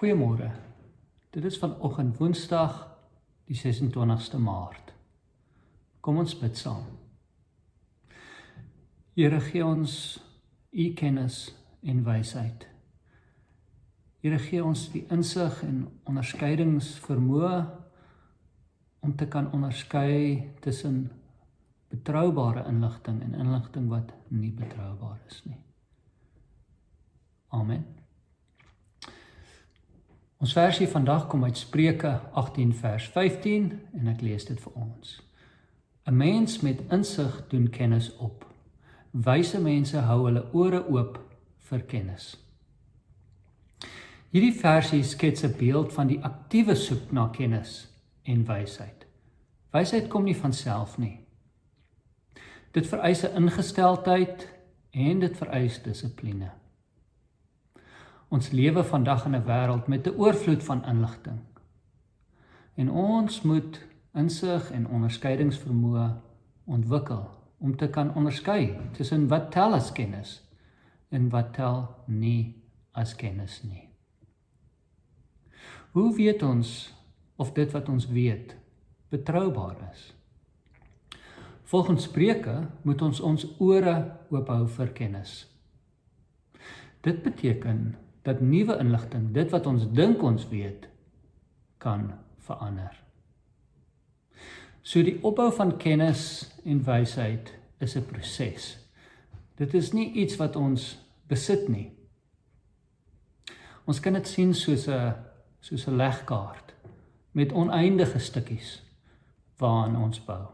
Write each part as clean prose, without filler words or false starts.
Goeiemôre, dit is vanoggend Woensdag die 26ste Maart. Kom ons bid saam. Here, gee ons U kennis en wysheid. Here, gee ons die insig en onderskeidingsvermoë om te kan onderskei tussen betroubare inligting en inligting wat nie betroubaar is nie. Amen. Ons versie vandag kom uit Spreuke 18 vers 15 en ek lees dit vir ons. 'n Mens met insig doen kennis op. Wyse mense hou hulle ore oop vir kennis. Hierdie versie skets 'n beeld van die aktiewe soek na kennis en wysheid. Wysheid kom nie van self nie. Dit vereis 'n ingesteldheid en dit vereis dissipline. Ons lewe vandag in 'n wêreld met 'n oorvloed van inligting. En ons moet insig en onderskeidingsvermoë ontwikkel om te kan onderskei tussen wat tel as kennis en wat tel nie as kennis nie. Hoe weet ons of dit wat ons weet betroubaar is? Volgens Spreuke moet ons ons ore oophou vir kennis. Dit beteken dat nuwe inligting, dit wat ons dink ons weet, kan verander. So die opbou van kennis en wysheid is 'n proses. Dit is nie iets wat ons besit nie. Ons kan dit sien soos 'n legkaart met oneindige stukkies waaraan ons bou.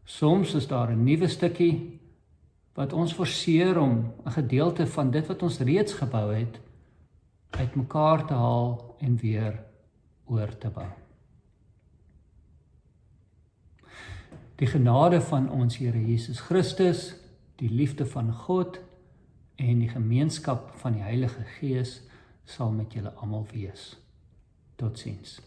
Soms is daar 'n nuwe stukkie wat ons forceer om 'n gedeelte van dit wat ons reeds gebou het uitmekaar te haal en weer oor te bou. Die genade van ons Here Jesus Christus, die liefde van God en die gemeenskap van die Heilige Gees sal met julle almal wees. Totsiens.